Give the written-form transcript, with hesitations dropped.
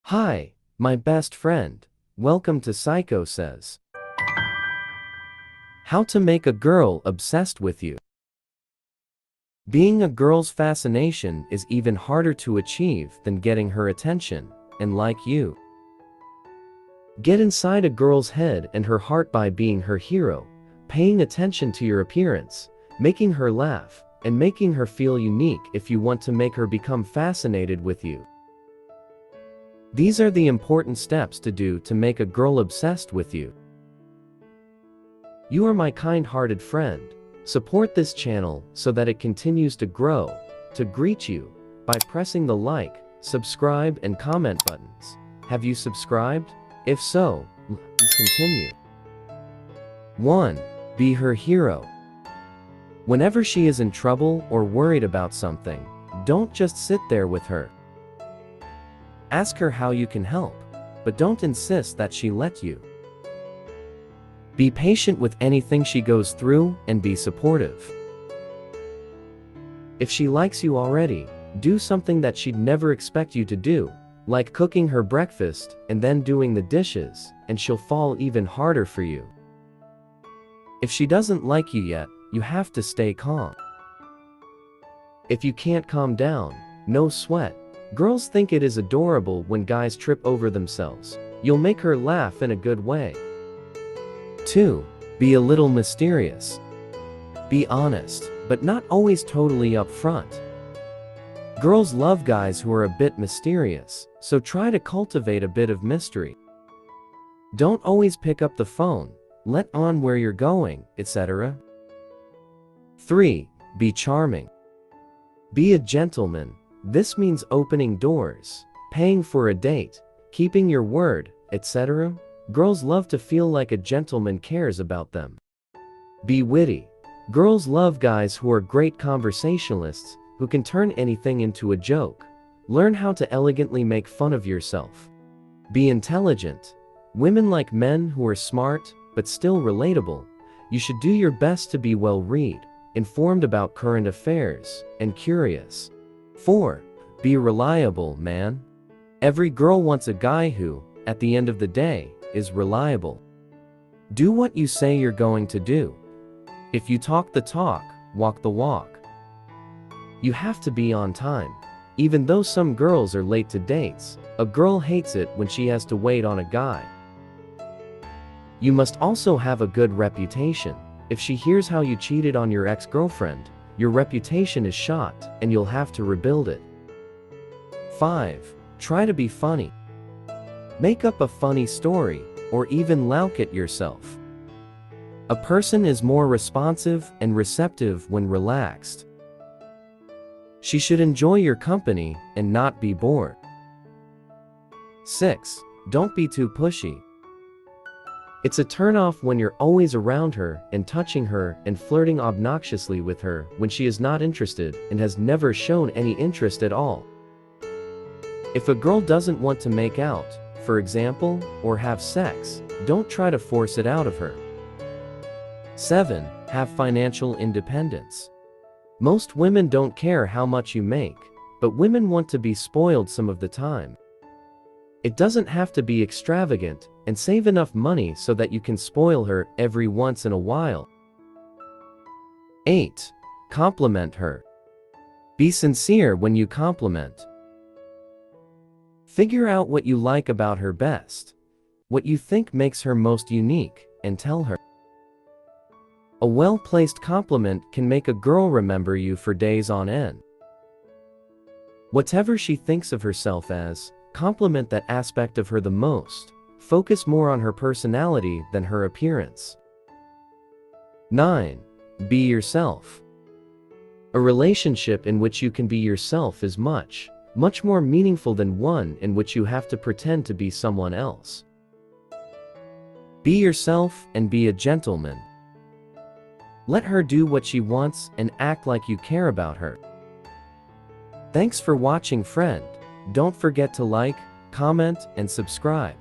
Hi, my best friend. Welcome to Psycho Says. How to make a girl obsessed with you. Being a girl's fascination is even harder to achieve than getting her attention, and like you. Get inside a girl's head and her heart by being her hero, paying attention to your appearance, making her laugh, and making her feel unique if you want to make her become fascinated with you. These are the important steps to do to make a girl obsessed with you. You are my kind-hearted friend. Support this channel so that it continues to grow. To greet you by pressing the like, subscribe and comment buttons. Have you subscribed? If so, let's continue. 1. Be her hero. Whenever she is in trouble or worried about something, don't just sit there with her. Ask her how you can help, but don't insist that she let you. Be patient with anything she goes through and be supportive. If she likes you already, do something that she'd never expect you to do, like cooking her breakfast and then doing the dishes, and she'll fall even harder for you. If she doesn't like you yet, you have to stay calm. If you can't calm down, no sweat. Girls think it is adorable when guys trip over themselves. You'll make her laugh in a good way. 2. Be a little mysterious. Be honest, but not always totally upfront. Girls love guys who are a bit mysterious, so try to cultivate a bit of mystery. Don't always pick up the phone, let on where you're going, etc. 3. Be charming. Be a gentleman. This means opening doors, paying for a date, keeping your word, etc. Girls love to feel like a gentleman cares about them. Be witty. Girls love guys who are great conversationalists, who can turn anything into a joke. Learn how to elegantly make fun of yourself. Be intelligent. Women like men who are smart, but still relatable. You should do your best to be well-read, informed about current affairs, and curious. 4. Be reliable, man. Every girl wants a guy who, at the end of the day, is reliable. Do what you say you're going to do. If you talk the talk, walk the walk. You have to be on time. Even though some girls are late to dates, a girl hates it when she has to wait on a guy. You must also have a good reputation. If she hears how you cheated on your ex-girlfriend, your reputation is shot, and you'll have to rebuild it. 5. Try to be funny. Make up a funny story, or even laugh at yourself. A person is more responsive and receptive when relaxed. She should enjoy your company and not be bored. 6. Don't be too pushy. It's a turn-off when you're always around her and touching her and flirting obnoxiously with her when she is not interested and has never shown any interest at all. If a girl doesn't want to make out, for example, or have sex, don't try to force it out of her. 7. Have financial independence. Most women don't care how much you make, but women want to be spoiled some of the time. It doesn't have to be extravagant, and save enough money so that you can spoil her every once in a while. 8. Compliment her. Be sincere when you compliment. Figure out what you like about her best, what you think makes her most unique, and tell her. A well-placed compliment can make a girl remember you for days on end. Whatever she thinks of herself as, compliment that aspect of her the most. Focus more on her personality than her appearance. 9. Be yourself. A relationship in which you can be yourself is much more meaningful than one in which you have to pretend to be someone else. Be yourself and be a gentleman. Let her do what she wants and act like you care about her. Thanks for watching, friend. Don't forget to like, comment, and subscribe.